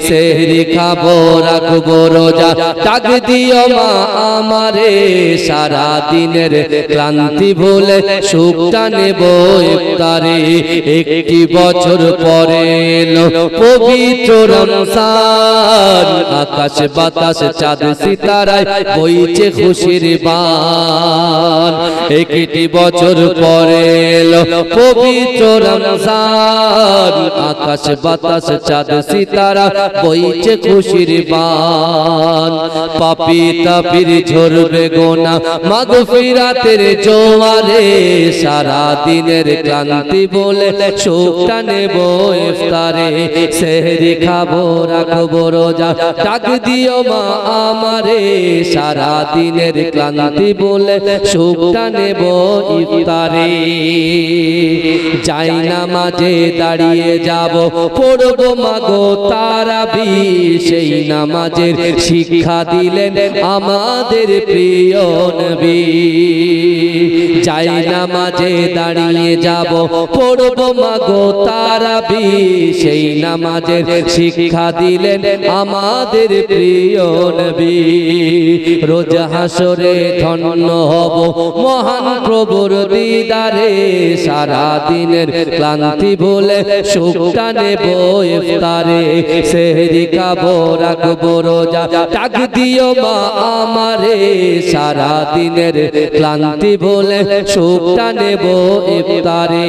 সেহরি খাবো রাখবো রোজা ডাক দিও মা আমারে সারা দিনের ক্লান্তি ভুলে সুখটা নেব ইফতারে একটি বছর পরে এলো পবিত্র রমজান আকাশ বাতাস চাঁদ সিতারায় বইছে খুশির বান একটি বছর পরে এলো পবিত্র রমজান আকাশ বাতাস চাঁদ সিতারা বইছে খুশির বান পাপী তাপির ঝরবে গোনা মাগফিরাতের জোয়ারে সারা দিনের ক্লান্তি বলে সুখটা নেব ইফতারে সেহরি খাবো রাখবো রোজা ডাক দিও মা আমারে সারা দিনের ক্লান্তি বলে সুখটা নেব ইফতারে যাই নামাজে দাঁড়িয়ে যাব পড়ব মাগো তারাবি সেই নামাজের শিক্ষা দিলেন আমাদের প্রিয় নবী যাই নামাজে দাঁড়িয়ে যাব পড়ব মাগো তারাবি সেই নামাজের শিক্ষা দিলেন আমাদের প্রিয় নবী রোজ হাসরে ধন্য হব মহান প্রভুর দিদারে সারা দিনের ক্লান্তি ভুলে সুখটা নেব ইফতারে সেহরি খাবো রাখবো রোজা ডাক দিও মা আমারে সারা দিনের ক্লান্তি ভুলে সুখটা নেব ইফতারে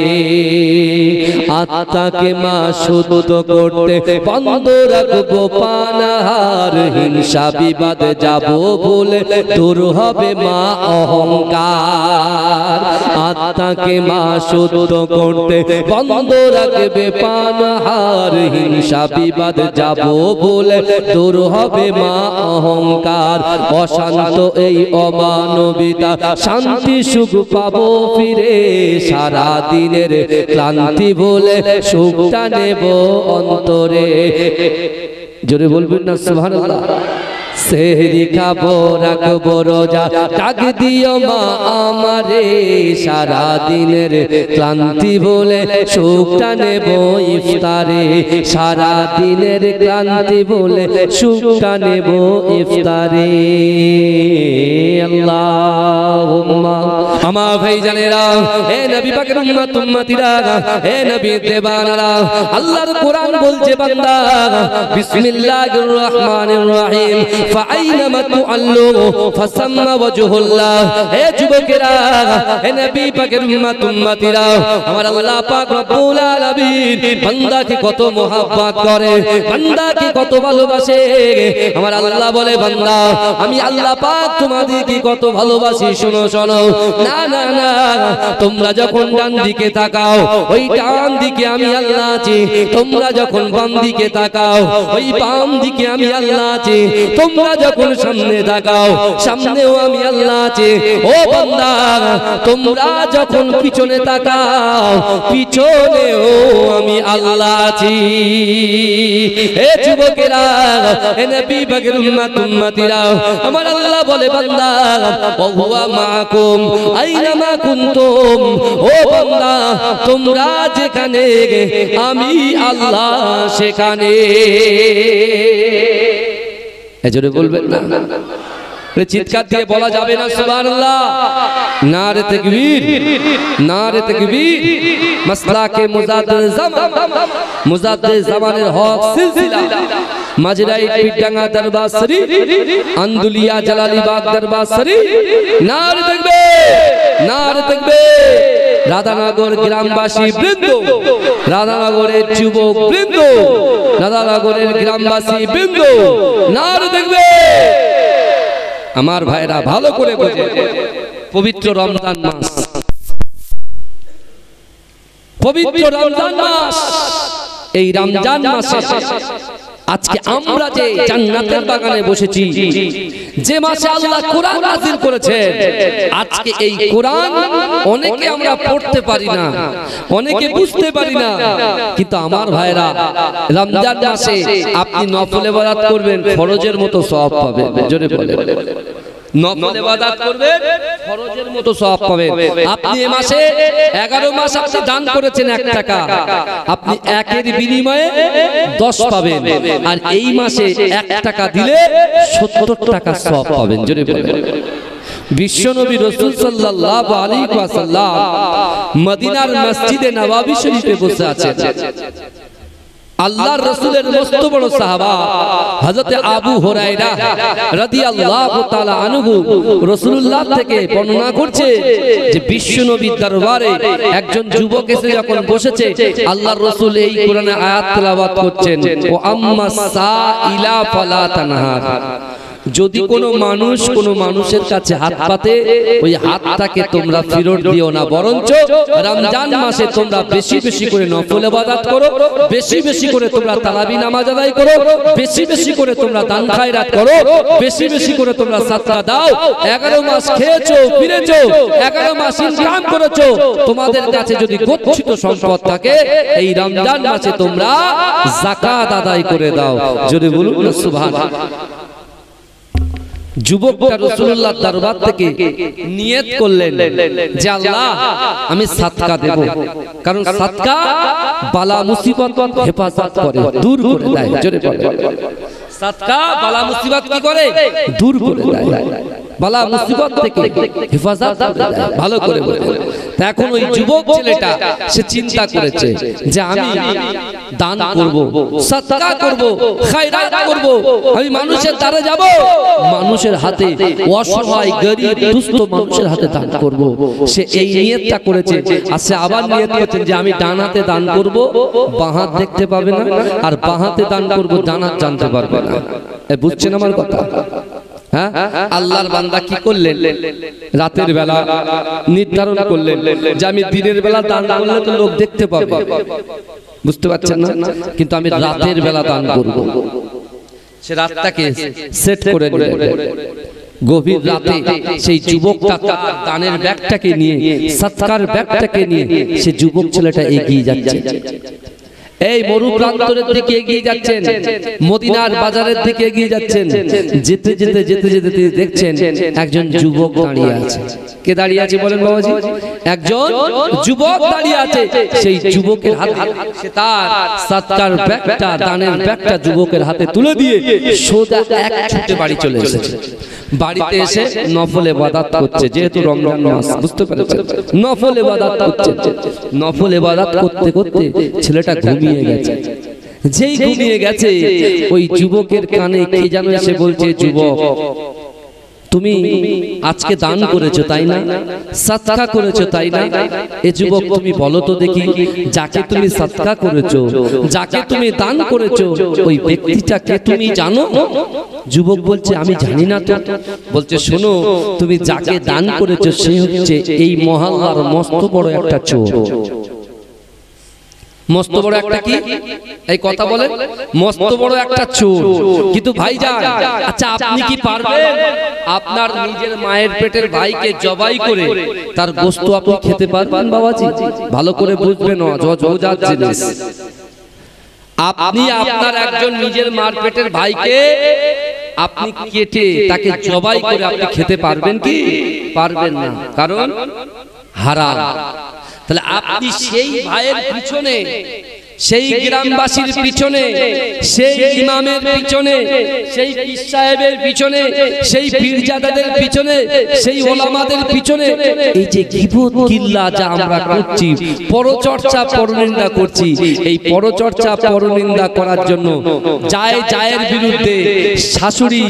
আত্মাকে মা শুদ্ধ করতে বন্ধ রাখবো পানাহার হিংসা বিবাদ যাব ভুলে দূর হবে মা অহংকার আত্মাকে মা শুদ্ধ করতে বন্ধ রাখবে পানাহার হিংসা বিবাদ যাব ভুলে দূর হবে মা অহংকার অশান্ত এই অমানবিতা শান্তি সুখ পাবো ফিরে সারা দিনের ক্লান্তি ভুলে সুখটা নেব অন্তরে জোরে বলবেন না সুবহানাল্লাহ সেহরি খাবো রাখবো রোজা ডাক দিও মা আমারে সারা দিনের ক্লান্তি ভুলে সুখটা নেব ইফতারে সারা দিনের ক্লান্তি ভুলে সুখটা নেব ইফতারে আল্লাহুম্মা আমার ভাইজানেরা হে নবী পাকের উম্মত উম্মতিরা হে নবী দেবানারা আল্লাহর কোরআন বলছে বান্দা বিসমিল্লাহির রহমানির রহিম ফাআইনামা তুআল্লু ফাসাম্মা ওয়াজহুল্লাহ হে যুবকেরা হে নবী পাকের উম্মত উম্মতিরা আমার আল্লাহ পাক রব্বুল আলামিন বান্দাকে কত মোহাব্বত করে বান্দাকে কত ভালোবাসে আমার আল্লাহ বলে বান্দা আমি আল্লাহ পাক তোমাদেরকে কত ভালোবাসি শোনো শোনো না না না তোমরা যখন ডান দিকে তাকাও ওই ডান দিকে আমি আল্লাহ আছি তোমরা যখন বাম দিকে তাকাও ওই বাম দিকে আমি আল্লাহ আছি তোমরা যখন সামনে তাকাও সামনেও আমি আল্লাহ আছি ও বান্দা তোমরা যখন পিছনে তাকাও পিছনেও আমি আল্লাহ আছি হে যুবকেরা হে নবী পাকের উম্মত উম্মতিরা আমার আল্লাহ বলে বান্দা ওয়া মাকুম আইনামা কুনতুম ও বান্দা তোমরা যেখানে আমি আল্লাহ সেখানে এজন্য বলবেন না চিৎকার দিয়ে বলা যাবে না সুবহানাল্লাহ নারে তাকবীর নারে তাকবীর মাসলাকে মুজাদ্দিদ জামানের হক সিলসিলা মাজরাই পিডাঙ্গা দরবার শরীফ আন্দুলিয়া জালালিবাগ দরবার শরীফ নারে তাকবীর নারে তাকবীর রাধানগর গ্রামবাসী বৃন্দ রাধানগরের যুবক বৃন্দ রাধানগরের গ্রামবাসী বৃন্দ নারে তাকবীর আমার ভাইরা ভালো করে বোঝে পবিত্র রমজান মাস পবিত্র রমজান মাস এই রমজান মাসে আজকে আমরা যে জান্নাতের বাগানে বসেছি যে মাসে আল্লাহ কোরআন নাযিল করেছেন আজকে এই কোরআন অনেকে আমরা পড়তে পারি না অনেকে বুঝতে পারি না কিন্তু আমার ভাইরা রমজান মাসে আপনি নফল ইবাদত করবেন ফরজের মতো সওয়াব পাবেন জোরে বলেন নফল ইবাদত করবেন ফরজের মতো সওয়াব পাবেন। আপনি এই মাসে 11 মাস আপনি দান করেছেন 1 টাকা, আপনি 1 এর বিনিময়ে 10 পাবেন। আর এই মাসে 1 টাকা দিলে 70 টাকা সওয়াব পাবেন। জোরে বলবেন। বিশ্বনবী রাসূল সাল্লাল্লাহু আলাইহি ওয়াসাল্লাম মদিনার মসজিদে নববী শরীফে বসে আছেন। আল্লাহর রাসূলের মস্ত বড় সাহাবা হযরত আবু হুরায়রা রাদিয়াল্লাহু তাআলা আনহু রাসূলুল্লাহ থেকে বর্ণনা করছে যে বিশ্বনবীর দরবারে একজন যুবক এসে যখন বসেছে, আল্লাহর রাসূল এই কোরআনে আয়াত তেলাওয়াত করছেন, ও আম্মাস সাইলা ফালা তানহার। যদি কোনো মানুষ কোনো মানুষের কাছে হাত পাতে, ওই হাতটাকে তোমরা ফেরত দিও না, বরঞ্চ রমজান মাসে তোমরা বেশি বেশি করে নফল ইবাদত করো, বেশি বেশি করে তোমরা তারাবি নামাজ আদায় করো, বেশি বেশি করে তোমরা দান খায়রাত করো, বেশি বেশি করে তোমরা সাদকা দাও। 11 মাস খেয়েছো, ফিরেছো, 11 মাস ইনকাম করেছো, তোমাদের কাছে যদি গচ্ছিত সম্পদ থাকে, এই রমজান মাসে তোমরা যাকাত আদায় করে দাও। যদি বলুন না সুবহানাল্লাহ। যুবকটা রাসূলুল্লাহর দরবার থেকে নিয়ত করলেন যে আল্লাহ আমি সাদকা দেব, কারণ সাদকা বালা মুসিবত হেফাজত করে, দূর করে দেয়। জোরে বলেন। সাদকা বালা মুসিবত কি করে? দূর করে দেয়, বালা মুসিবত থেকে হেফাজত করে দেয়। ভালো করে বলেন। এখন ওই যুবক ছেলেটা সে চিন্তা করেছে যে আমি দান করব, সাদকা করব, খায়রাত করব, আমি মানুষের দ্বারে যাব, মানুষের হাতে, অসহায় গরীব দুস্থ মানুষের হাতে দান করব। সে এই নিয়তটা করেছে। আর সে আবার নিয়ত করেছেন যে আমি ডান হাতে দান করব, বাঁ হাত দেখতে পাবে না, আর বাঁ হাতে দান করব, ডান হাত জানতে পারবে না। বুঝছেন আমার কথা? হ্যাঁ, আল্লাহর বান্দা কি করলেন? রাতের বেলা নির্ধারণ করলেন যে আমি দিনের বেলা দান করলে তো লোক দেখতে পাবে, বুঝতে পারছেন না, কিন্তু আমি রাতের বেলা দান করব। সে রাতটাকে সেট করে নিলেন। গভীর রাতে সেই যুবকটা দানের ব্যাগটাকে নিয়ে, সৎকার ব্যাগটাকে নিয়ে সে যুবক ছেলেটা এগিয়ে যাচ্ছে। এই মরু প্রান্তরের দিকে এগিয়ে যাচ্ছেন, মদিনার বাজারের দিকে এগিয়ে যাচ্ছেন। যেতে যেতে যেতে যেতে দেখছেন একজন যুবক দাঁড়িয়ে আছে। কে দাঁড়িয়ে আছে বলেন বাবাজি? একজন যুবক দাঁড়িয়ে আছে। সেই যুবকের হাতে সে তার সৎকার ব্যাগটা, দানের ব্যাগটা যুবকের হাতে তুলে দিয়ে সোজা এক ছুটে বাড়ি চলে এসেছে। বাড়িতে এসে নফল ইবাদত করছে, যেহেতু রমজান মাস, বুঝতে পেরেছেন? নফল ইবাদত করছে। নফল ইবাদত করতে করতে ছেলেটা ঘুমিয়ে গেছে। যেই ঘুমিয়ে গেছে, ওই যুবকের কানে কে যেন এসে বলছে, যুবক তুমি আজকে দান করেছো তাই না, সাদকা করেছো তাই না? এ যুবক তুমি বলো তো দেখি, যাকে তুমি সাদকা করেছো, যাকে তুমি দান করেছো, ওই ব্যক্তিটাকে তুমি জানো? যুবক বলছে আমি জানি না তো। বলছে শোনো, তুমি যাকে দান করেছো সে হচ্ছে এই মহল্লার মস্ত বড় একটা চোর। মস্ত বড় একটা কি? এই কথা বলেন, মস্ত বড় একটা চোর। কিন্তু ভাইজান, আচ্ছা আপনি কি পারবেন আপনার নিজের মায়ের পেটের ভাইকে জবাই করে তার গোশত আপনি খেতে পারবেন? বাবাজি ভালো করে বুঝবেন, অজোজাত জিনিস। আপনি আপনার একজন নিজের মার পেটের ভাইকে আপনি কেটে তাকে জবাই করে আপনি খেতে পারবেন কি? পারবেন না, কারণ হারাম। তাহলে আপনি সেই ভাইয়ের পিছনে, সেই গ্রামবাসীর পিছনে, সেই ইমামের পিছনে, সেই পীর সাহেবের পিছনে, সেই পীরজাদাদের পিছনে, সেই ওলামাদের পিছনে এই যে গীবত কিল্লা যা আমরা করছি, পরচর্চা পরনিন্দা করছি, এই পরচর্চা পরনিন্দা করার জন্য জায়ের বিরুদ্ধে, শাশুড়ি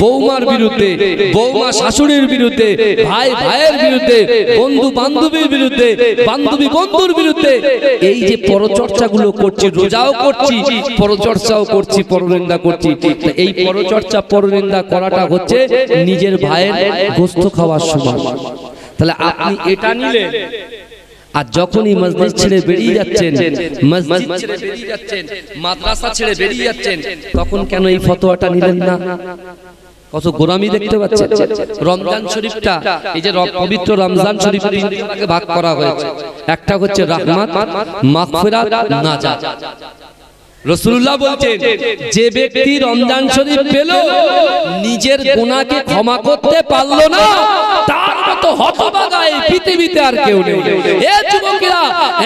বৌমার বিরুদ্ধে, বৌমা শাশুড়ির বিরুদ্ধে, ভাই ভাইয়ের বিরুদ্ধে, বন্ধু বান্ধবীর বিরুদ্ধে, বান্ধবী বন্ধুর বিরুদ্ধে এই যে পরচর্চাগুলো করছি, রোজাও করছি, পরচর্চাও করছি, পরনিন্দা করছি। এই পরচর্চা পরনিন্দা করাটা হচ্ছে নিজের ভাইয়ের গোশত খাওয়ার সমান। তাহলে আপনি এটা নিলে, আর যখনই মসজিদ ছেড়ে বেরিয়ে যাচ্ছেন, মসজিদ ছেড়ে বেরিয়ে যাচ্ছেন, মাদ্রাসা ছেড়ে বেরিয়ে যাচ্ছেন, তখন কেন এই ফতোয়াটা নিলেন না? কত গোরামি দেখতে পাচ্ছেন। রমজান শরীফটা, এই যে পবিত্র রমজান শরীফ তিন ভাগে ভাগ করা হয়েছে। একটা হচ্ছে রাহমাত, মাগফিরাত, নাজাত। রাসূলুল্লাহ বলছেন যে ব্যক্তি রমজান শরীফ পেল নিজের গুনাহকে ক্ষমা করতে পারলো না তার মতো হতভাগা এই পৃথিবীতে আর কেউ নেই। এ যুবকেরা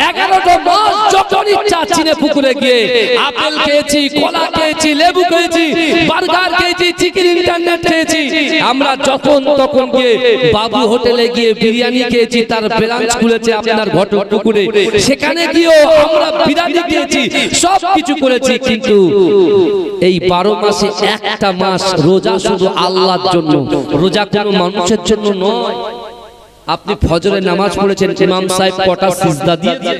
11টা মাস যখন ইচ্ছা চিনে পুকুরে গিয়ে আপেল খেয়েছি, কলা খেয়েছি, লেবু খেয়েছি, বার্গার খেয়েছি, চিকেন ইন্টারনেট খেয়েছি, আমরা যখন তখন গিয়ে বাবু হোটেলে গিয়ে বিরিয়ানি খেয়েছি, তার ব্রাঞ্চ খুলেছে আপনার ঘটক পুকুরে, সেখানে গিয়েও আমরা বিরিয়ানি খেয়েছি, সব কিছু করেছি। কিন্তু এই 12 মাসে একটা মাস রোজা শুধু আল্লাহর জন্য, রোজা কোনো মানুষের জন্য নয়। আপনি ফজরের নামাজ পড়েছেন, ইমাম সাহেব কটা সিজদা দিয়েছে,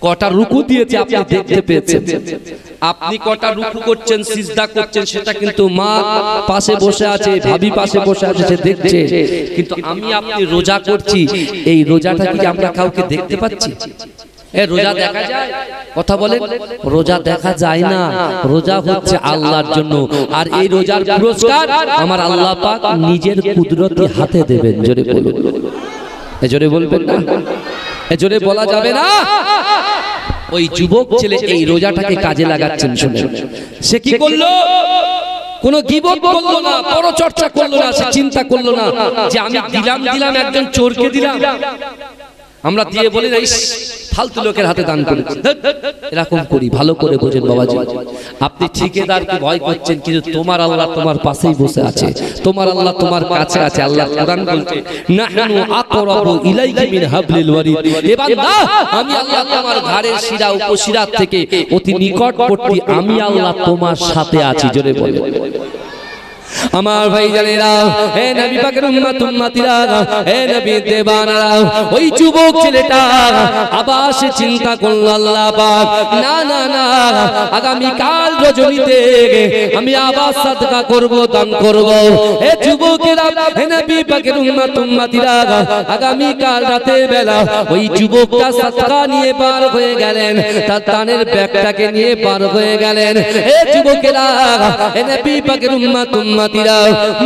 কটা রুকু দিয়েছে আপনি দেখতে পেয়েছেন। আপনি কটা রুকু করছেন, সিজদা করছেন, সেটা কিন্তু মা পাশে বসে আছে, ভাবি পাশে বসে আছে, সে দেখছে। কিন্তু আমি আপনি রোজা করছি, এই রোজাটা কি আমরা কাউকে দেখতে পাচ্ছি? রোজা দেখা যায়? কথা বলেন, রোজা দেখা যায় না। রোজা হচ্ছে আল্লাহর জন্য, আর এই রোজার পুরস্কার আমার আল্লাহ পাক নিজের কুদরতি হাতে দেবেন। জোরে বলুন, জোরে বলবেন না, জোরে বলা যাবে না। ওই যুবক ছেলে এই রোজাটাকে কাজে লাগাচ্ছেন। শুনেন, সে কি করলো? কোন গীবত করলো না, পরচর্চা করলো না, সে চিন্তা করলো না যে আমি দিলাম একজন চোরকে দিলাম। আমরা দিয়ে বলি না, ফালতু লোকের হাতে দান করেছি, এরকম করি। ভালো করে বোঝেন বাবাজি, আপনি ঠিকাদারকে ভয় করছেন, কিন্তু তোমার আল্লাহ তোমার পাশেই বসে আছে, তোমার আল্লাহ তোমার কাছে আছে। আল্লাহ কোরআন বলছে, নাহনু আকরাবু ইলাইকা মিন হাবলিল ওয়ারিদ। এ বান্দা, আমি আল্লাহ তোমার ঘাড়ের শিরা উপশিরা থেকে অতি নিকটবর্তী, আমি আল্লাহ তোমার সাথে আছি। জোরে বলে আমার ভাই জানেরা, হে নবী পাকের উম্মত উম্মতিরা, হে নবী দেবানারা, ওই যুবক ছেলেটা আবার সে চিন্তা করলো, আল্লাহ পাক না না না, আগামী কাল রজনীতে আমি আবার সাদকা করব, দান করব। হে যুবকেরা, হে নবী পাকের উম্মত উম্মতিরা, আগামী কাল রাতের বেলা ওই যুবকটা সাদকা নিয়ে পার হয়ে গেলেন, তার দানের ব্যাগটাকে নিয়ে পার হয়ে গেলেন। হে যুবকেরা, হে নবী পাকের উম্মত উম্মতিরা,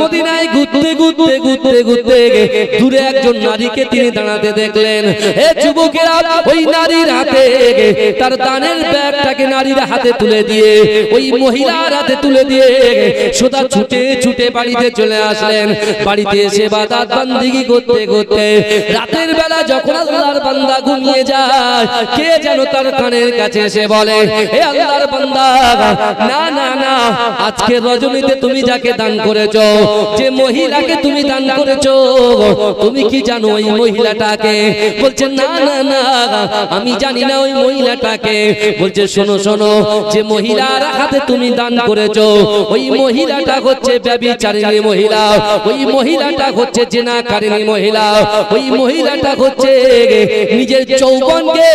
মদিনায় ঘুরতে ঘুরতে ঘুরতে ঘুরতে দূরে একজন নারীকে তিনি দাঁড়াতে দেখলেন। হে যুবকেরা, ওই নারীর হাতে তার দানের ব্যাগটাকে নারীর হাতে তুলে দিয়ে, ওই মহিলার হাতে তুলে দিয়ে সোজা ছুটে ছুটে বাড়িতে চলে আসলেন। বাড়িতে এসে ইবাদত বান্দিগি করতে করতে রাতের বেলা যখন আল্লাহর বান্দা ঘুমিয়ে যায়, কে যেন তার কানের কাছে এসে বলে, হে আল্লাহর বান্দা, না না না, আজকে রজনীতে তুমি যাকে দান করেছো, যে মহিলাকে তুমি দান করেছো, তুমি কি জানো ওই মহিলাটাকে? বলছে না না না, আমি জানি না ওই মহিলাটাকে। বলছে শোনো শোনো, যে মহিলার হাতে তুমি দান করেছো, ওই মহিলাটা হচ্ছে ব্যভিচারিণী মহিলা, ওই মহিলাটা হচ্ছে জেনাকারিণী মহিলা, ওই মহিলাটা হচ্ছে নিজের যৌবনকে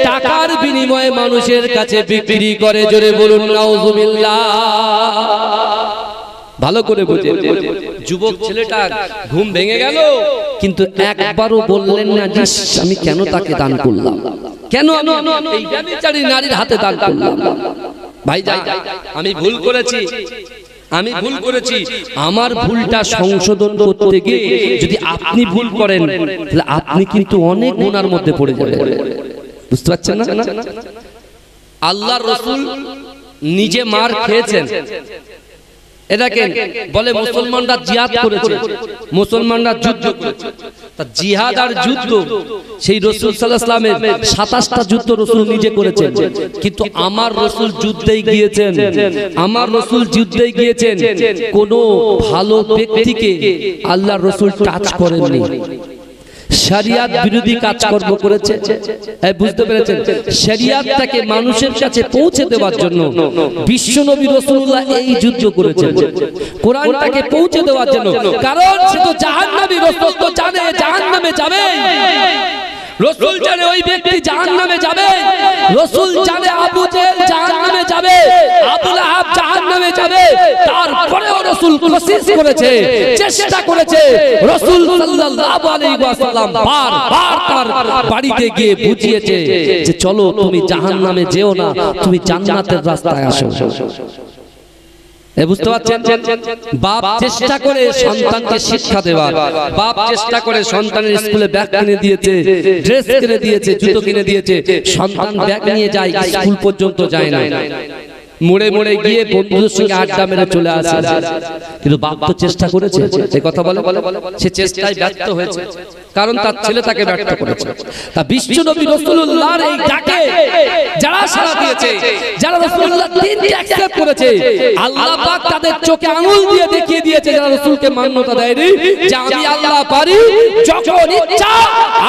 টাকার বিনিময়ে মানুষের কাছে বিক্রি করে। জোরে বলুন নাউজুবিল্লাহ। ভালো করে বুঝে, যুবক ছেলেটা ঘুম ভেঙে গেল, কিন্তু একবারও বললেন না যে আমি কেন তাকে দান করলাম, কেন আমি এই ব্যভিচারী নারীর হাতে দান করলাম। ভাই যাই, আমি ভুল করেছি, আমি ভুল করেছি। আমার ভুলটা সংশোধন করতে গিয়ে যদি আপনি ভুল করেন, তাহলে আপনি কিন্তু অনেক গুনার মধ্যে পড়ে যাবেন। বুঝতে পারছেন না? আল্লাহর রাসূল নিজে মার খেয়েছেন। এটাকে বলে মুসলমানরা জিহাদ করেছে, মুসলমানরা যুদ্ধ করেছে। তা জিহাদ আর যুদ্ধ, সেই রাসূল সাল্লাল্লাহু আলাইহি ওয়াসাল্লামের 27টা যুদ্ধ রাসূল নিজে করেছেন। কিন্তু আমার রাসূল যুদ্ধেই গিয়েছেন, আমার রাসূল যুদ্ধেই গিয়েছেন, কোন ভালো ব্যক্তিকে আল্লাহর রাসূল টাচ করেননি। শরিয়ত বিরোধী কাজকর্ম করেছে। বুঝতে পেরেছেন? শরিয়তটাকে মানুষের কাছে পৌঁছে দেওয়ার জন্য বিশ্বনবী রাসূলুল্লাহ এই যুদ্ধ করেছেন, কোরআনটাকে পৌঁছে দেওয়ার জন্য। কারণ সে তো জাহান্নামী, রাসূল তো জানে জাহান্নামে যাবে, রাসূল জানে ওই ব্যক্তি জাহান্নামে যাবে, রাসূল জানে আবু জেহেল জাহান্নামে যাবে, আবু লাহাব জাহান্নামে যাবে। তারপরেও রাসূল কোশিশ করেছে, চেষ্টা করেছে, রাসূল সাল্লাল্লাহু আলাইহি ওয়াসাল্লাম বারবার তার বাড়িতে গিয়ে বুঝিয়েছে যে চলো তুমি জাহান্নামে যেও না, তুমি জান্নাতের রাস্তায় আসো। বুঝতে পারছেন? বাপ চেষ্টা করে সন্তানকে শিক্ষা দেওয়ার, বাপ চেষ্টা করে সন্তানের স্কুলে ব্যাগ কিনে দিয়েছে, ড্রেস কিনে দিয়েছে, জুতো কিনে দিয়েছে, সন্তান ব্যাগ নিয়ে যায়, স্কুল পর্যন্ত যায় না, মোড়ে মোড়ে গিয়ে বন্ধুদের সঙ্গে আড্ডা মেরে চলে আসে। কিন্তু বাপ তো চেষ্টা করেছে, এই কথা বলে সে চেষ্টায় ব্যর্থ হয়েছে, কারণ তার ছেলে তাকে ব্যর্থ করেছে। তা বিশ্ব নবী রাসূলুল্লাহর এই ডাকে যারা সাড়া দিয়েছে, যারা রাসূলুল্লাহর দ্বীনকে অ্যাকসেপ্ট করেছে, আল্লাহ পাক তাদের চোখে আঙুল দিয়ে দেখিয়ে দিয়েছে যারা রাসূলকে মান্যতা দেয়নি, যে আমি আল্লাহ পারি যখন ইচ্ছা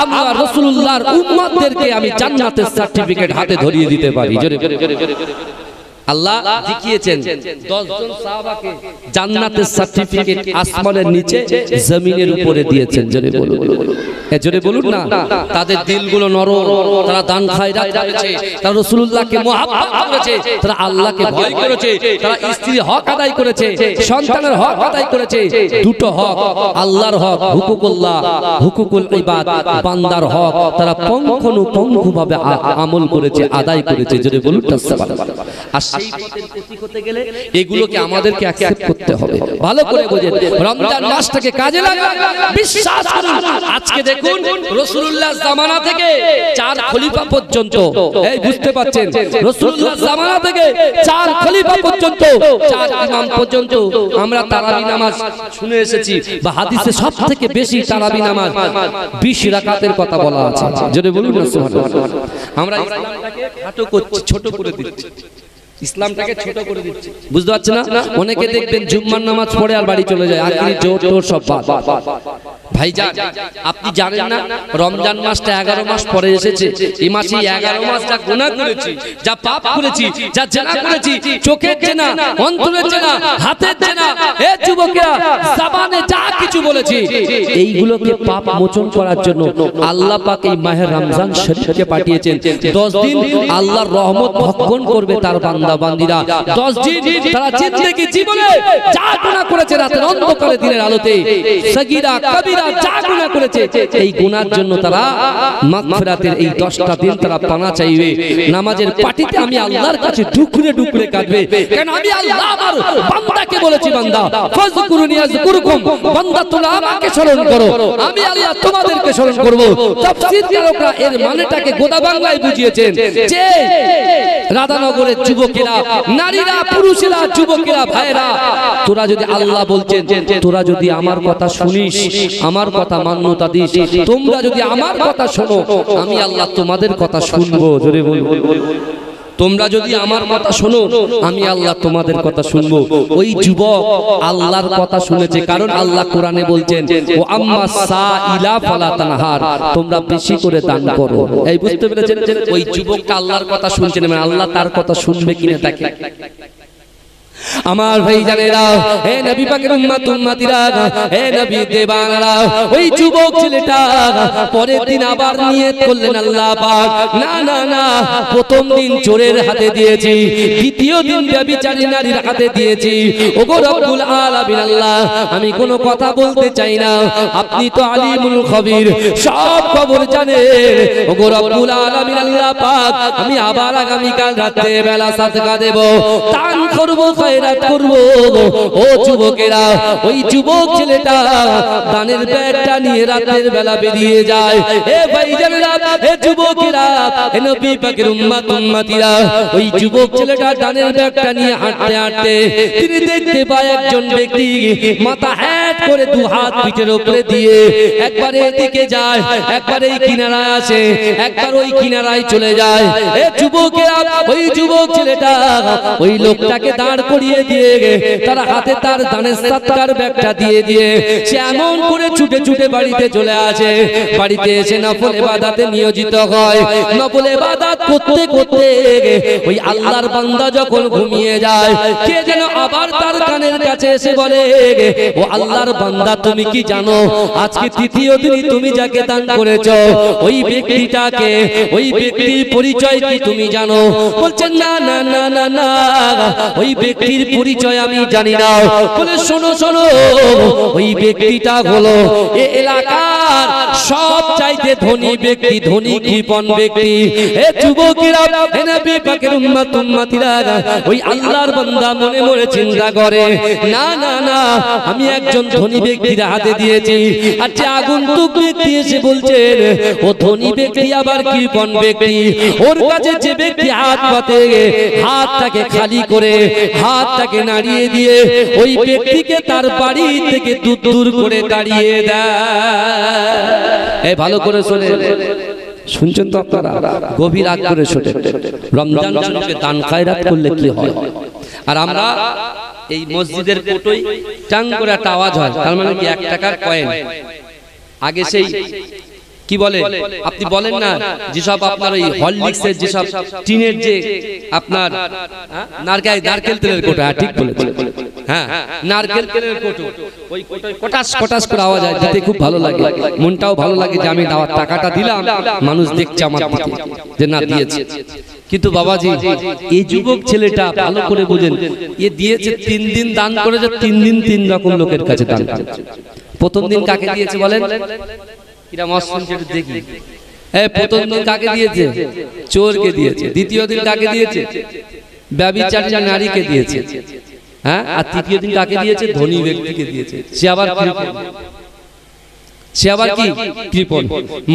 আমরা রাসূলুল্লাহর উম্মতদেরকে আমি জান্নাতের সার্টিফিকেট হাতে ধরিয়ে দিতে পারি। আল্লাহ দেখিয়েছেন 10 জন সাহাবাকে জান্নাতের সার্টিফিকেট আসমানের নিচে জমিনের উপরে দিয়েছেন। জোরে বলুন না। তাদের দিলগুলো নরম, তারা দান খায়রাত করেছে, তারা রাসূলুল্লাহকে মুহাব্বত করেছে, তারা আল্লাহকে ভয় করেছে, তারা স্ত্রীর হক আদায় করেছে, সন্তানের হক আদায় করেছে। দুটো হক, আল্লাহর হক হুকুকুল্লাহ, হুকুকুল ইবাদ, বান্দার হক, তারা পঙ্খানুপঙ্খভাবে আমল করেছে, আদায় করেছে। জোরে বলুন না সুবহানাল্লাহ। আর সেই পথের প্রতীক হতে গেলে এগুলোকে আমাদেরকে অ্যাকসেপ্ট করতে হবে। ভালো করে বুঝেন, রমজান মাসটাকে কাজে লাগান, বিশ্বাস করুন। আজকে দেখুন রাসূলুল্লাহর জামানা থেকে 4 খলিফা পর্যন্ত, এই বুঝতে পাচ্ছেন, রাসূলুল্লাহর জামানা থেকে 4 খলিফা পর্যন্ত, 4 ইমাম পর্যন্ত আমরা তারাবি নামাজ শুনে এসেছি, বা হাদিসে সবথেকে বেশি তারাবি নামাজ 20 রাকাতের কথা বলা আছে। জোরে বলুন না সুবহানাল্লাহ। আমরা ইসলামটাকে খাটো করছি, ছোট করে দিচ্ছি, ইসলামটাকে ছোট করে দিচ্ছি, বুঝতে পারছেন না? অনেকে দেখবেন জুম্মার নামাজ পড়ে আর বাড়ি চলে যায়, আখেরি জোর টোর সব বাদ। ভাইজান আপনি জানেন না রমজান মাসটা 11 মাস পরে এসেছে। এই মাসে 11 মাস যা গুনাহ করেছি, যা পাপ করেছি, যা জেনা করেছি, চোখের জেনা, অন্তরের জেনা, হাতের জেনা, এ যুবকেরা জবানে যা কিছু বলেছি, এইগুলোকে পাপ মোচন করার জন্য আল্লাহ পাক এই মাহে রমজান শরীফকে পাঠিয়েছেন। 10 দিন আল্লাহর রহমত ভক্ষণ করবে তার বান্দা বান্দীরা। 10 দিন তারা জিন্দেগি জীবনে যা গুনাহ করেছে, রাতের অন্ধকারে দিনের আলোতে সগীরা কবিরা যা গুনাহ করেছে, এই গুনার জন্য তারা মাগফিরাতের এই 10টা দিন তারা পানা চাইবে। নামাজের পাটিতে আমি আল্লাহর কাছে ডুকরে ডুকরে কাঁদবে, কারণ আমি আল্লাহ আমার বান্দাকে বলেছি, বান্দা ফাযকুরুনি আযকুরকুম, বান্দা তোমরা আমাকে স্মরণ করো, আমি আল্লাহ তোমাদেরকে স্মরণ করব। তাফসীরকারকরা এর মানেটাকে গোদা বাংলায় বুঝিয়েছেন যে রাধানগরের যুবকেরা, নারীরা, পুরুষেরা, যুবকেরা, ভাইরা, তোরা যদি আল্লাহ বলছেন, তোরা যদি আমার কথা শুনিস, আমার কথা মান্যতা দিস, তোমরা যদি আমার কথা শোনো, আমি আল্লাহ তোমাদের কথা শুনবো। জোরে বলুন, তোমরা যদি আমার কথা শোনো, আমি আল্লাহ তোমাদের কথা শুনবো। ওই যুবক আল্লাহর কথা শুনেছে, কারণ আল্লাহ কোরআনে বলছেন ও আম্মা সাইলা ফালা তানহার, তোমরা বেশি করে দান করো। এই বুঝতে পেরেছেন? ওই যুবকটা আল্লাহর কথা শুনছেন, মানে আল্লাহ তার কথা শুনবে কিনা তাকে। আমার ভাইজানেরা, হে নবী পাকের উম্মত উম্মতিরা, হে নবী দেবানরা, ওই যুবক ছেলেটা পরের দিন আবার নিয়ত করলেন আল্লাহ পাক, না না না, প্রথম দিন চোরের হাতে দিয়েছি, দ্বিতীয় দিন ব্যভিচারী নারীর হাতে দিয়েছি, ওগো রব্বুল আলামিন আল্লাহ, আমি কোনো কথা বলতে চাই না, আপনি তো আলিমুল খবীর, সব খবর জানেন। ওগো রব্বুল আলামিন আল্লাহ পাক, আমি আবার আগামী কাল রাতে বেলা সাদকা দেব, দান করব, খয়রাত করব। ও যুবকেরা, ওই যুবক ছেলেটা দানের ব্যাগটা নিয়ে রাতের বেলা বেরিয়ে যায়। এ ভাইজানেরা, এ যুবকেরা, এ নবী পাকের উম্মত উম্মতিরা, ওই যুবক ছেলেটা দানের ব্যাগটা নিয়ে হাঁটতে হাঁটতে তিনি দেখতে পায় একজন ব্যক্তি মাথা হ্যাট করে 2 হাত পিঠের উপরে দিয়ে একবার এদিকে যায়, একবার এই কিনারায় আসে, একবার ওই কিনারায় চলে যায়। এ যুবকেরা, ওই যুবক ছেলেটা ওই লোকটাকে দাঁড় করিয়ে দিয়ে তার হাতে তার দানের সৎকার ব্যাগটা দিয়ে সে এমন করে ছুটে ছুটে বাড়িতে চলে আসে। বাড়িতে এসে নফল ইবাদতে নিয়োজিত হয়। নফল ইবাদত করতে করতে ওই আল্লাহর বান্দা যখন ঘুমিয়ে যায়, কে যেন আবার তার কানের কাছে এসে বলে, ও আল্লাহর বান্দা, তুমি কি জানো আজকে তৃতীয় দিনই তুমি যাকে দান করেছো, ওই ব্যক্তিটাকে, ওই ব্যক্তির পরিচয় কি তুমি জানো? বলছেন না না না না না, ওই ব্যক্তির পরিচয় আমি জানি না। বলে শোনো শোনো, ওই ব্যক্তিটা হলো এই এলাকার সব চাইতে ধনী ব্যক্তি, ধনী কৃপণ ব্যক্তি। এ যুবকেরা, হে নবী পাকের উম্মত উম্মতিরা, ওই আল্লাহর বান্দা মনে মনে চিন্তা করে, না না না, আমি একজন ধনী ব্যক্তির হাতে দিয়েছি, আর যে আগন্তুক ব্যক্তি এসে বলছেন ও ধনী ব্যক্তি আবার কৃপণ ব্যক্তি, ওর কাছে যে ব্যক্তি হাত পাতে, হাতটাকে খালি করে হাতটাকে নাড়িয়ে দিয়ে ওই ব্যক্তিকে তার বাড়ি থেকে দূর করে দাঁড়িয়ে দেয়। এই ভালো করে শুনে শুনছেন তো আপনারা, গভীর রাত করে শোনেন। রমজান শরীফে দান খায়রাত করলে কি হয়? আর আমরা এই মসজিদের কোটোই টাং করে একটা আওয়াজ হয়, তার মানে কি 1 টাকার কয়েন। আগে সেই কি বলে, আপনি বলেন না যেসব আপনার ওই হরলিক্সের যেসব টিনের যে আপনার নারকেল তেলের কোটো, ঠিক বলেছেন, হ্যাঁ নারকেল তেলের কোটো, ওই কোটোয় কটাস কটাস করে আওয়াজ হয়, দিতে খুব ভালো লাগে, মনটাও ভালো লাগে যে আমি টাকাটা দিলাম, মানুষ দেখছে আমার দিকে যে না দিয়েছে। কিন্তু বাবাজি, এই যুবক ছেলেটা ভালো করে বুঝেন, এ দিয়েছে 3 দিন দান করেছে, 3 দিন 3 রকম লোকের কাছে দান করেছে। প্রথম দিন কাকে দিয়েছে বলেন? এরা মসজিদ যেটা দেখি, প্রথম দিন কাকে দিয়েছে? চোরকে দিয়েছে। দ্বিতীয় দিন কাকে দিয়েছে? ব্যভিচারী নারীকে দিয়েছে, হ্যাঁ। আর তৃতীয় দিন কাকে দিয়েছে? ধনী ব্যক্তিকে দিয়েছে। সে আবার কি কৃপণ।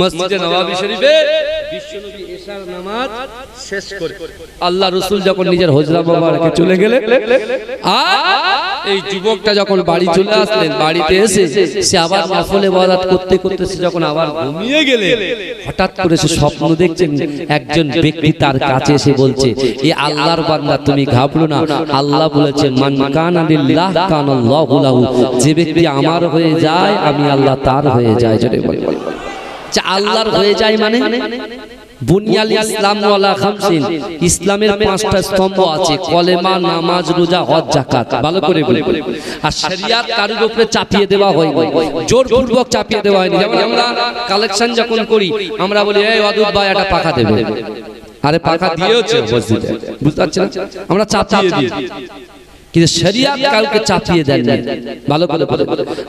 মসজিদে নববী শরীফে বিশ্বনবী এশার নামাজ শেষ করে আল্লাহ রাসূল যখন নিজের হুজরা মোবারকে চলে গেলেন, আর এই যুবকটা যখন বাড়ি চলে আসলেন, বাড়িতে এসে সে আবার নফল ইবাদত করতে করতে সে যখন আবার ঘুমিয়ে গেলেন, হঠাৎ করে সে স্বপ্ন দেখছেন একজন ব্যক্তি তার কাছে এসে বলছে, এই আল্লাহর বান্দা তুমি ঘাবড়ো না, আল্লাহ বলেছে মান কানা লিল্লাহ কানাল্লাহু লাহু, যে ব্যক্তি আমার হয়ে যায় আমি আল্লাহ তার হয়ে যায়। জোরে বলে, যে আল্লাহর হয়ে যায় মানে বুনিয়াল ইসলাম ওয়ালা খামসিন, ইসলামের 5টা স্তম্ভ আছে, কলেমা, নামাজ, রোজা, হজ, যাকাত। ভালো করে বলে, আর শরিয়াত কারোর উপরে চাপিয়ে দেওয়া হয়নি, জোরপূর্বক চাপিয়ে দেওয়া হয়নি। যেমন আমরা কালেকশন যখন করি, আমরা বলি এই ওয়াদুদ ভাই একটা পাখা দেবে, আরে পাখা দিয়েছে মসজিদে, বুঝতে পারছেন, আমরা চাপিয়ে দিই, কিন্তু শরিয়াত কাউকে চাপিয়ে দেন না। ভালো করে বলে,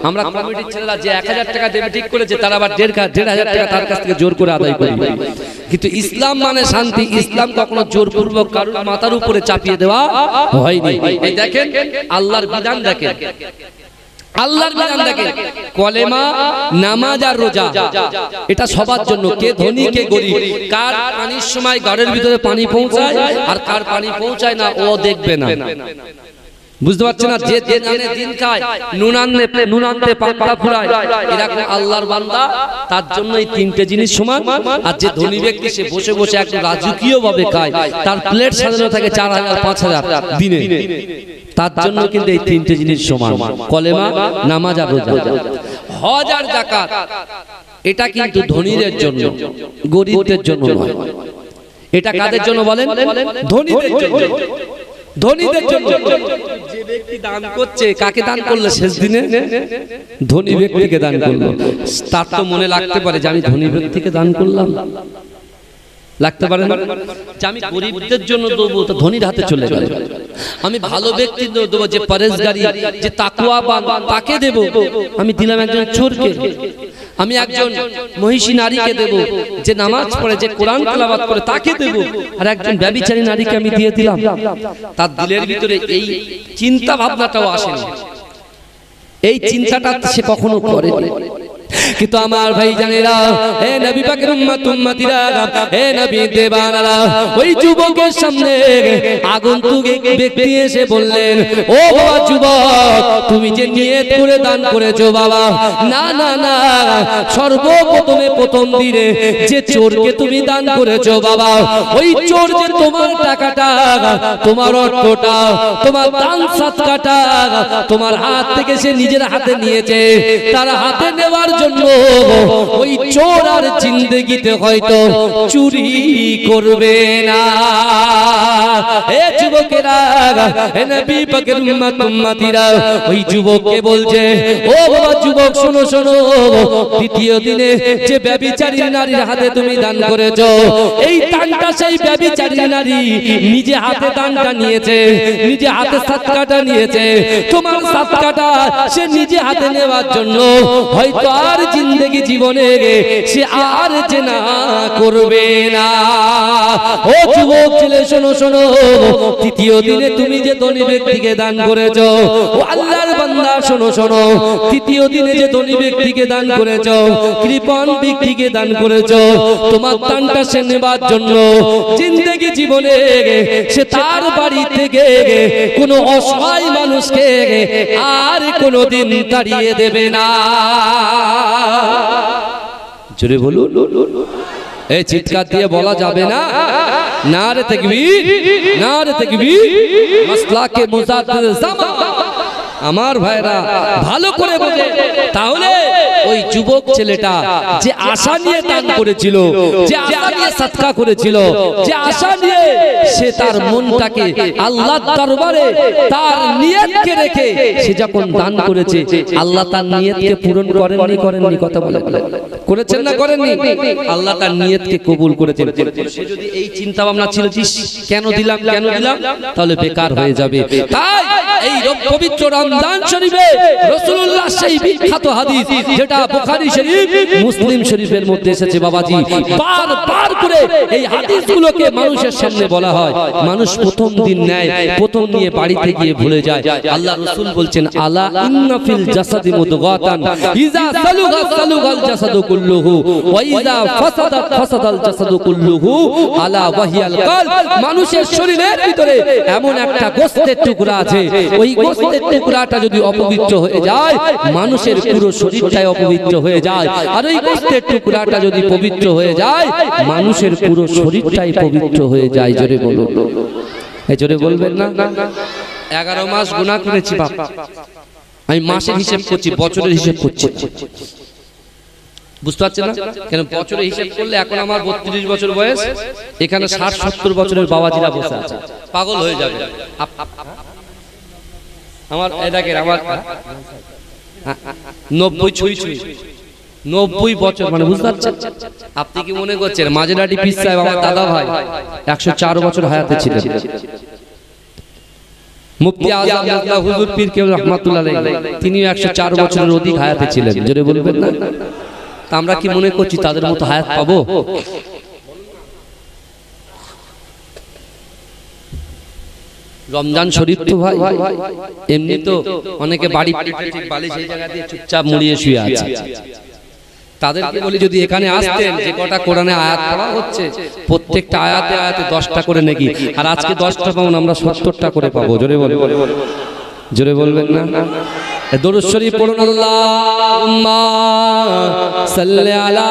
আমরা কমিটির ছেলেরা যে 1000 টাকা দেবে ঠিক করেছে, তারা আবার 1,500 টাকা তার কাছ থেকে জোর করে আদায় করি। কিন্তু ইসলাম মানে শান্তি, ইসলাম কখনো জোরপূর্বক কারোর মাথার উপরে চাপিয়ে দেওয়া হয়নি। এই দেখেন আল্লাহর বিধান, দেখেন আল্লাহর বিধান, দেখেন কলেমা, নামাজ আর রোজা, এটা সবার জন্য, কে ধনী কে গরিব, কার পানির সময় ঘরের ভিতরে পানি পৌঁছায় আর কার পানি পৌঁছায় না ও দেখবে না। বুঝতে পারছেন না? যে দিন খায়, নুন আনতে পান্তা ফুরায়, এরকম আল্লাহর বান্দা, তার জন্য এই 3টে জিনিস সমান। আর যে ধনী ব্যক্তি সে বসে বসে একটু রাজকীয় ভাবে খায়, তার প্লেট সাজানো থাকে 4000 5000 দিনে, তার জন্য কিন্তু এই 3টে জিনিস সমান, কলেমা, নামাজ আর রোজা। হজ আর যাকাত এটা কিন্তু ধনীদের জন্য, গরিবদের জন্য নয়। এটা কাদের জন্য বলেন? ধনীদের জন্য। ধনীদের জন্য। যে ব্যক্তি দান করছে, কাকে দান করলো শেষ দিনে? ধনী ব্যক্তিকে দান করলো। তার তো মনে লাগতে পারে যে আমি ধনী ব্যক্তিকে দান করলাম, লাগতে পারে না যে আমি গরিবদের জন্য দেবো, তো ধনীর হাতে চলে গেল। আমি ভালো ব্যক্তি দেবো, যে পরেশগারী, যে তাকওয়াবান, তাকে দেব। আমি দিলাম একজন চোরকে। আমি একজন মহিষী নারীকে দেব, যে নামাজ পড়ে, যে কোরআন তেলাওয়াত করে, তাকে দেব। আর একজন ব্যভিচারী নারীকে আমি দিয়ে দিলাম। তার দিলের ভিতরে এই চিন্তা ভাবনাটাও আসে না, এই চিন্তাটা সে কখনো করেনি। কিন্তু আমার ভাই জানেরা, হে নবী পাকের উম্মত উম্মতিরা, হে নবী দেবানারা, ওই যুবকের সামনে আগন্তুক ব্যক্তি এসে বললেন, ও বাবা যুবক, তুমি যে নিয়ত করে দান করেছো বাবা, না না না, সর্বপ্রথমে প্রথম দিনে যে চোরকে তুমি দান করেছো বাবা, ওই চোর যে তোমার টাকাটা, তোমার অর্থটা, তোমার দান সাদকাটা তোমার হাত থেকে সে নিজের হাতে নিয়েছে, তার হাতে নেওয়ার জন্য ওই চোর আর জিন্দেগিতে হয়তো চুরি করবে না। হে যুবকেরা, হে নবী পাকের উম্মত উম্মতিরা, ওই যুবককে বলছে, ও বাবা যুবক শোনো শোনো, দ্বিতীয় দিনে যে ব্যভিচারী নারীর হাতে তুমি দান করেছো, এই দানটা সেই ব্যভিচারী নারী নিজে হাতে দানটা নিয়েছে, নিজে হাতে সাদকাটা নিয়েছে। তোমার সাদকাটা সে নিজে হাতে নেওয়ার জন্য হয়তো তার জিন্দেগি জীবনে সে আর জেনা করবে না। ও যুবক ছেলে শোনো শোনো, তৃতীয় দিনে তুমি যে ধনী ব্যক্তিকে দান করেছো, ও আল্লাহর বান্দা শোনো শোনো, তৃতীয় দিনে যে ধনী ব্যক্তিকে দান করেছো, কৃপণ ব্যক্তিকে দান করেছো, তোমার দানটা সে নেবার জন্য জিন্দেগি জীবনে সে তার বাড়ি থেকে কোনো অসহায় মানুষকে আর কোনোদিন তাড়িয়ে দেবে না। জোরে বলুন, এই চিৎকার দিয়ে বলা যাবে না? নারে তাকবীর, নারে তাকবীর, মাসলাকে মুজাদ্দিদ জামান। আমার ভাইরা ভালো করে বোঝে, তাহলে ওই যুবক ছেলেটা যে আশা নিয়ে দান করেছিল, যে আশা নিয়ে সদকা করেছিল, যে আশা নিয়ে সে তার মনটাকে আল্লাহর দরবারে তার নিয়তকে রেখে সে যখন দান করেছে, আল্লাহ তার নিয়তকে পূরণ করেননি কথা বলে করেছেন না করেননি? আল্লাহ তার নিয়তকে কবুল করেছেন। সে যদি এই চিন্তা ভাবনা ছিল কেন দিলাম, তাহলে বেকার হয়ে যাবে। তাই এই পবিত্র রমজান শরীফে রাসূলুল্লাহ সেই বিখ্যাত হাদিস যেটা বুখারী শরীফ, মুসলিম শরীফের মধ্যে এসেছে, বাবাজি বারবার করে এই হাদিসগুলোকে মানুষের সামনে বলা হয়। মানুষ প্রথম দিন নেয়, প্রথম নিয়ে বাড়িতে গিয়ে ভুলে যায়। আল্লাহ রাসূল বলছেন, আলা ইন্না ফিল জাসাদি মুদগাতান ইযা সালুগা সালুগাল জাসাদু কুল্লুহু ওয়া ইযা ফাসাদাত ফাসাদাল জাসাদু কুল্লুহু আলা ওয়াহিয়াল কলব। মানুষের শরীরের ভিতরে এমন একটা গোশতের টুকরা আছে, ওই গোশতের টুকরাটা যদি অপবিত্র হয়ে যায়, মানুষের পুরো শরীরটাই অপবিত্র হয়ে যায়। আর ওই গোশতের টুকরাটা যদি পবিত্র হয়ে যায়, মানুষের পুরো শরীরটাই পবিত্র হয়ে যায়। জোরে বলুন, এই জোরে বলবেন না? 11 মাস গুনাহ করেছি বাপ, আমি মাসের হিসাব করছি, বছরের হিসাব করছি। বুঝতে পারছেন না? কেন বছরের হিসাব করলে এখন আমার 32 বছর বয়স, এখানে 60-70 বছরের বাবাজিরা বসে আছে, পাগল হয়ে যাবে। আমার এটাকে আমার 90 বছর, মানে বুঝতে পারছেন? আপনি কি মনে করছেন মাঝেরাটি পীর সাহেব আমার দাদা ভাই 104 বছর হায়াতে ছিলেন। মুফতি আযম আল্লাহ হুজুর পীর কেবল রাহমাতুল্লাহ আলাইহি, তিনি 104 বছরের অধিক হায়াতে ছিলেন। জোরে বলবেন না? তা আমরা কি মনে করছি তাদের মতো হায়াত পাবো? রমজান শরীফ তো ভাই এমনি তো অনেকে বাড়ি বালি সেই জায়গা দিয়ে চুপচাপ মুড়িয়ে শুয়ে আছে। তাদেরকে বলি যদি এখানে আসতেন, যে কটা কোরআনে আয়াত পড়া হচ্ছে, প্রত্যেকটা আয়াতে আয়াতে 10টা করে নাকি, আর আজকে 10টা পাবো না, আমরা 70টা করে পাবো। জোরে বলবেন, জোরে বলবেন না? দরুদ শরীফ পড়ুন, আল্লাহুম্মা সাল্লি আলা।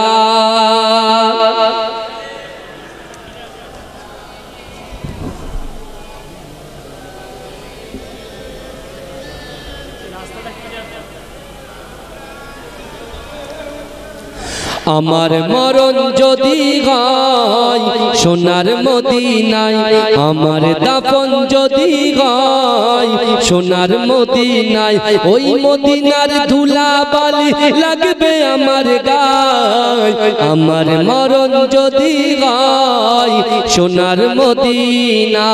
আমার মরণ যদি হয় সোনার মদিনায়, আমার দাফন যদি হয় সোনার মদিনায়, ওই মদিনার ধুলা বালি লাগবে আমার গায়। আমার মরণ যদি হয় সোনার মদিনায়,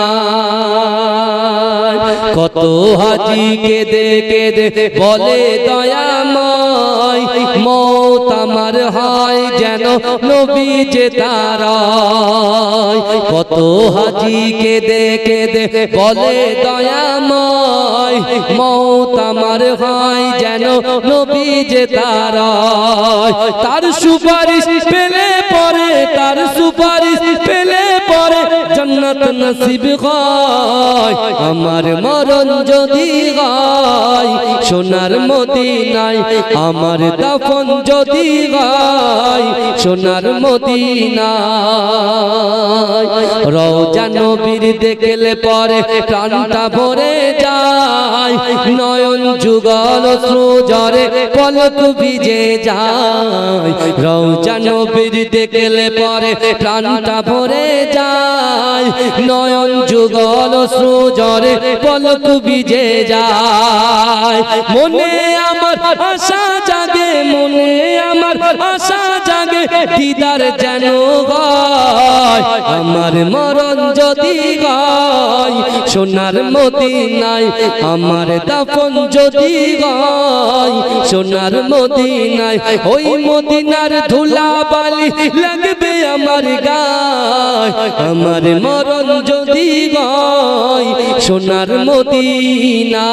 কত হাজি কেঁদে কেঁদে বলে দয়াময়, মওত আমার হয় যেন নবী যে তারায়। কত হাজি কেঁদে কেঁদে বলে দয়াময়, মওত আমার হয় যেন নবী যে তারায়। তার সুপারিশ পেলে পরে, তার সুপারিশ পেলে পরে জান্নাত নসিব হয়। আমার মরণ যদি হয় সোনার মদিনায়, আমার দাফন যদি হয় সোনার মদিনায়। রওজা নবীর দেখলে পরে প্রাণটা ভরে যায়, নয়ন যুগল অশ্রুজরে পলক ভিজে যায়। রওজা নবীর দেখলে পরে প্রাণটা ভরে যায়, নয়ন যুগল অশ্রুজরে পলক ভিজে যায়। মনে আমার আশা জাগে, মনে আমার আশা জাগে, দিদার যেন হয়, আমার মরণ যদি হয় সোনার মদিনায়, আমার দাফন যদি হয় সোনার মদিনায়। ওই মদিনার ধুলা বালি লাগবে আমার গায়, আমার মরণ যদি হয় সোনার মদিনায়।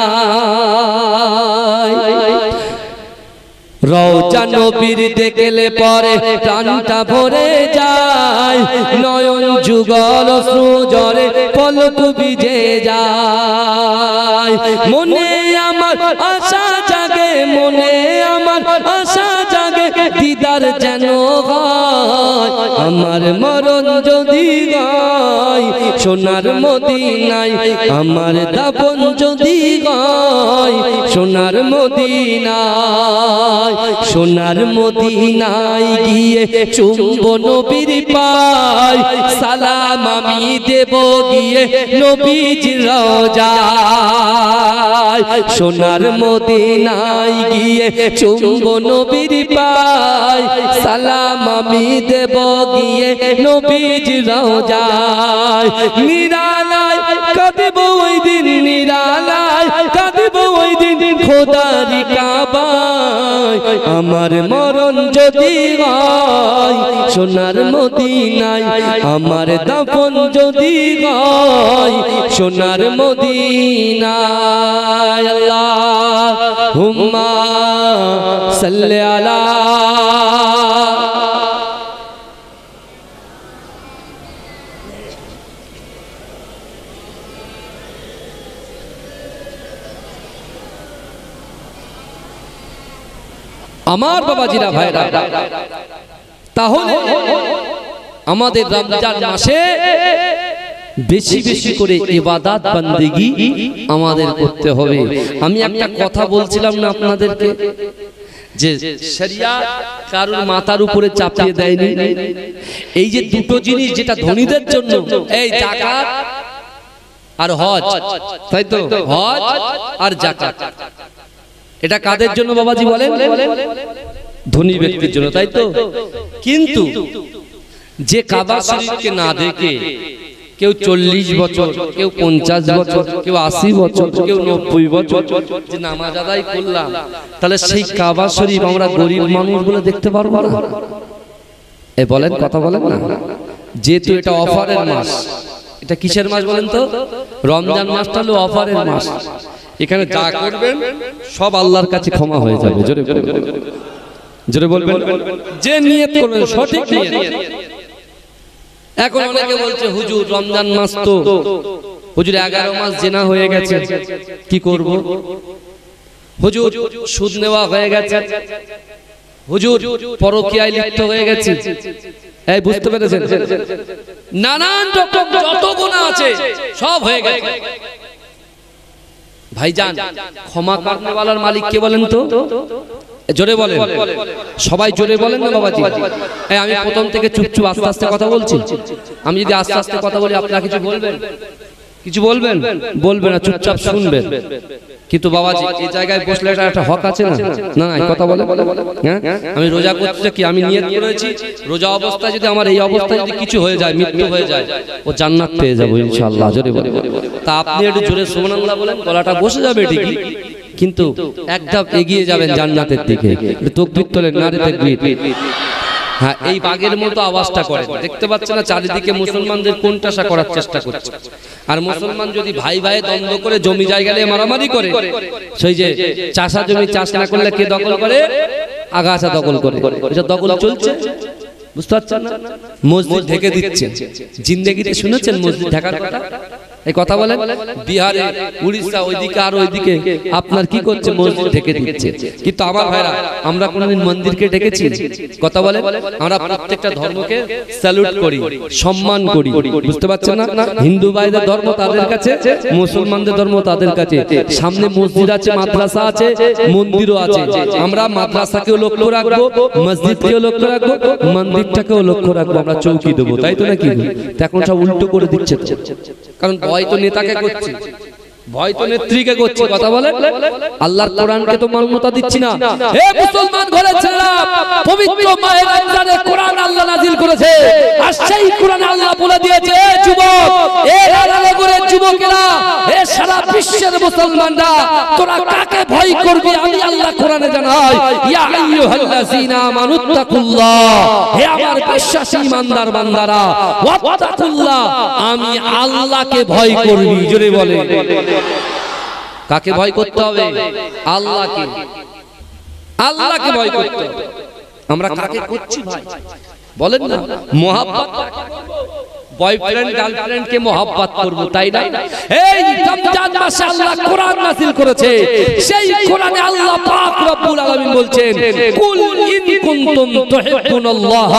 রওজা নবীর দেখলে পরে প্রাণটা ভরে যায়, নয়ন যুগল সুজরে পলক ভিজে যায়। মনে আমার আশা জাগে, মনে আমার আশা জাগে, দিদার যেন হয়, আমার মরণ যদি হয় সোনার মদিনায়, আমার দাফন যদি হয় সোনার মদিনায়। সোনার মদিনায় গিয়ে চুম্ব নবীর পায়, সালাম আমি দেব গিয়ে নবীজির রওজায়। সোনার মদিনায় গিয়ে চুম্ব নবীর পায়, সালাম আমি দেব গিয়ে নবীজির রওজায়। নিরালায় কাঁদব ওই দিন, নিরালায় কাঁদব ওই দিন খোদার কাবায়, আমার মরণ যদি হয় সোনার মদিনায়, আমার দাফন যদি হয় সোনার মদিনায়। আল্লাহুম্মা সাল্লি আলা আমার বাবাজিরা ভাইরা। তাহলে আমাদের রমজান মাসে বেশি বেশি করে ইবাদত বন্দেগী আমাদের করতে হবে। আমি একটা কথা বলছিলাম না আপনাদেরকে, যে শরিয়াত কারোর মাথার উপরে চাপিয়ে দেয়নি। এই যে দুটো জিনিস যেটা ধনীদের জন্য, এই যাকাত আর হজ, তাই তো, হজ আর যাকাত, এটা কাদের জন্য বাবাজি বলেন? ধনী ব্যক্তির জন্য, তাই তো। কিন্তু যে কাবা শরীফকে না দেখে কেউ 40 বছর, কেউ 50 বছর, কেউ 80 বছর, কেউ 90 বছর যে নামাজ আদায় করলাম, তাহলে সেই কাবা শরীফ আমরা গরিব মানুষ বলে দেখতে পারবো না? এ বলেন, কথা বলেন না। যেহেতু এটা অফারের মাস, এটা কিসের মাস বলেন তো? রমজান মাসটা হলো অফারের মাস। এখানে যা করবেন সব আল্লাহর কাছে ক্ষমা হয়ে যাবে। জোরে জোরে বলবেন, যে নিয়ত করবেন সঠিক নিয়ত। এখন অনেকে বলছে হুজুর রমজান মাস তো হুজুর 11 মাস জেনা হয়ে গেছে, কি করব? হুজুর সুদ নেওয়া হয়ে গেছে, হুজুর পরকীয়ায় লিপ্ত হয়ে গেছে। এই বুঝতে পেরেছেন? নানান রকম যত গুনাহ আছে সব হয়ে গেছে। ভাইজান, ক্ষমা করনে ওয়ালার মালিক কে বলেন তো? জোরে বলেন, সবাই জোরে বলেন না বাবাজি। আমি প্রথম থেকে চুপচুপ আস্তে আস্তে কথা বলছি। আমি যদি আস্তে আস্তে কথা বলি আপনারা কিছু বলবেন? কিছু বলবেন? বলবেন না, চুপচাপ শুনবেন। কিন্তু বাবাজি এই জায়গায় বসলে এটা একটা হক আছে না? না না, কথা বলে। হ্যাঁ, আমি রোজা করছি, কি আমি নিয়ত করেছি রোজা অবস্থায় যদি আমার এই অবস্থায় যদি কিছু হয়ে যায়, মৃত্যু হয়ে যায়, ও জান্নাত পেয়ে যাবো ইনশাআল্লাহ। জোরে বলে। তা আপনি একটু জোরে সুবহানাল্লাহ বলেন, গলাটা বসে যাবে ঠিকই, কিন্তু এক ধাপ এগিয়ে যাবেন জান্নাতের দিকে। তাকবীর তোলেন, নারে তাকবীর। হ্যাঁ, এই বাঘের মতো আওয়াজটা করে। দেখতে পাচ্ছেন না চারিদিকে মুসলমানদের কোণঠাসা করার চেষ্টা করছে। আর মুসলমান যদি ভাই ভাই দ্বন্দ্ব করে জমি জায়গা নিয়ে মারামারি করে, সেই যে চাষা জমি চাষ না করলে কে দখল করে? আগাছা দখল করে। এটা দখল চলছে, বুঝতে পারছেন না? মসজিদ ঢেকে দিচ্ছে। জিন্দেগিতে শুনেছেন মসজিদ ঢাকার কথা? এই কথা বলেন। বিহারে, উড়িষ্যা, ওইদিকে আর ওইদিকে আপনার কি করছে? মসজিদ ঢেকে দিচ্ছে। কিন্তু আমার ভাইরা, আমরা কোনদিন মন্দিরকে ডেকেছি? কথা বলেন। আমরা প্রত্যেকটা ধর্মকে স্যালুট করি, সম্মান করি, বুঝতে পারছেন না? হিন্দু ভাইদের ধর্ম তাদের কাছে, মুসলমানদের ধর্ম তাদের কাছে। সামনে মসজিদ আছে, মাদ্রাসা আছে, মন্দিরও আছে। আমরা মাদ্রাসাকেও লক্ষ্য রাখবো, মসজিদকেও লক্ষ্য রাখবো, মন্দিরটাকেও লক্ষ্য রাখবো। আমরা চৌকি দেবো, তাই তো নাকি? এখন সব উল্টো করে দিচ্ছে। কারণ ভয় তো নেতাকে করছে, ভয় তো নেত্রীকে করছি, কথা বলে আল্লাহর কোরআনকে তো মান্যতা দিচ্ছি না। হে মুসলমান ঘরের ছেলেরা, পবিত্র মাহে রমজানে কোরআন আল্লাহ নাযিল করেছে, আর সেই কোরআনে আল্লাহ বলে দিয়েছে, এ যুবক, এ রানানগরের যুবকেরা, এ সারা বিশ্বের মুসলমানরা, তোরা কাকে ভয় করবি আমি আল্লাহ কোরআনে জানাই, ইয়া আইয়ুহাল্লাযীনা আমানুত্তাকুল্লাহ, হে আমার বিশ্বাসী ইমানদার বান্দারা, ওয়াত্তাকুল্লাহ, আমি আল্লাহকে ভয় করবি। জোরে বলে কাকে ভয় করতে হবে? আল্লাহকে। আল্লাহকে ভয় করতে হবে। আমরা কাকে করছি ভাই বলেন না? মোহাব্বত বয়ফ্রেন্ড গার্লফ্রেন্ড কে মোহাব্বত করব, তাই না? এই রমজান মাসে আল্লাহ কোরআন নাযিল করেছে, সেই কোরআনে আল্লাহ পাক রব্বুল আলামিন বলছেন, কুল ইন কুনতুম তুহিব্বুনাল্লাহ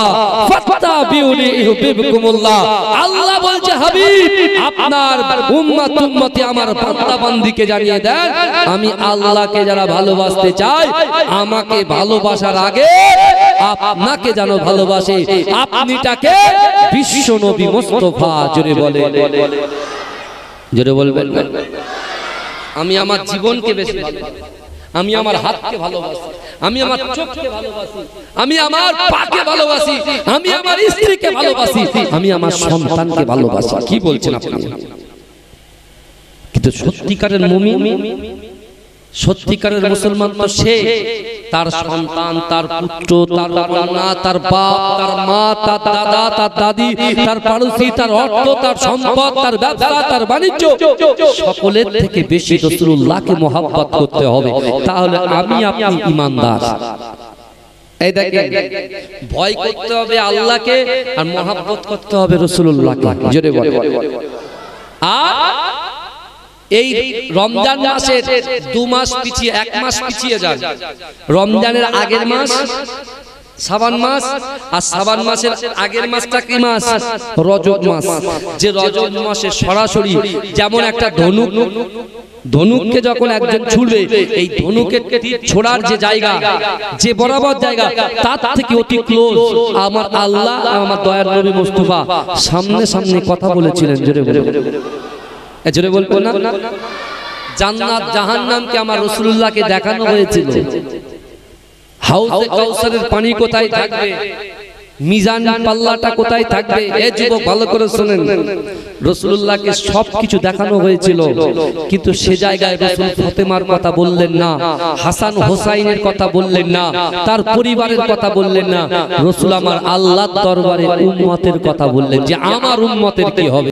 ফাত্তাবিউনি ইউহিব্বুকুমুল্লাহ। আল্লাহ বলছে, হাবিব আপনার উম্মতি আমার বান্দা বান্দীকে জানিয়ে দেন, আমি আল্লাহকে যারা ভালোবাসতে চায়, আমাকে ভালোবাসার আগে আপনাকে যেন ভালোবাসে। আপনি তাকে বিশ্ব নবী মুস্তাফা। জোরে বলে, জোরে বলবেন। আমি আমার জীবনকে বেশি ভালোবাসি, আমি আমার হাতকে ভালোবাসি, আমি আমার চোখকে ভালোবাসি, আমি আমার পাকে ভালোবাসি, আমি আমার স্ত্রীকে ভালোবাসি, আমি আমার সন্তানকে ভালোবাসি। কি বলছেন আপনি? কিন্তু সত্যিকারের মুমিন, সত্যিকারের মুসলমান তো সে, তার সন্তান, তার পুত্র, তার কন্যা, তার বাপ, তার মা, তার দাদা, তার দাদি, তার পাড়োশি, তার অর্থ, তার সম্পদ, তার ব্যবসা, তার বাণিজ্য, সকলের থেকে বেশি রাসূলুল্লাহকে মহব্বত করতে হবে। তাহলে আমি আপনি ঈমানদার। এই দেখেন, ভয় করতে হবে আল্লাহকে আর মহব্বত করতে হবে রাসূলুল্লাহকে। জোরে বলে। আর এই রমজান মাসের 2 মাস পিছিয়ে 1 মাস পিছিয়ে যান। রমজানের আগের মাস শাবান মাস, আর শাবান মাসের আগের মাসটা কি মাস? রজব মাস। যে রজব মাসে সরাসরি যেমন একটা ধনুককে যখন একজন ছুড়বে, এই ধনুকের ছোড়ার যে জায়গা, যে বরাবর জায়গা, তার থেকে অতি ক্লোজ আমার আল্লাহ আমার দয়ার নবী মুস্তাফা সামনে সামনে কথা বলেছিলেন। জোরে বলে, জোরে বলবো না? জান্নাত জাহান্নামকে আমার রাসূলুল্লাহকে দেখানো হয়েছিল। হাউজে কাউসারের পানি কোথায় থাকবে, মিজান পাল্লাটা কোথায় থাকবে, এ যুবক ভালো করে শুনেন। রাসূলুল্লাহকে সবকিছু দেখানো হয়েছিল, কিন্তু সে জায়গায় রাসূল ফাতেমার কথা বললেন না, হাসান হোসাইনের কথা বললেন না, তার পরিবারের কথা বললেন না। রাসূল আমার আল্লাহর দরবারে উম্মতের কথা বললেন, যে আমার উম্মতের কি হবে।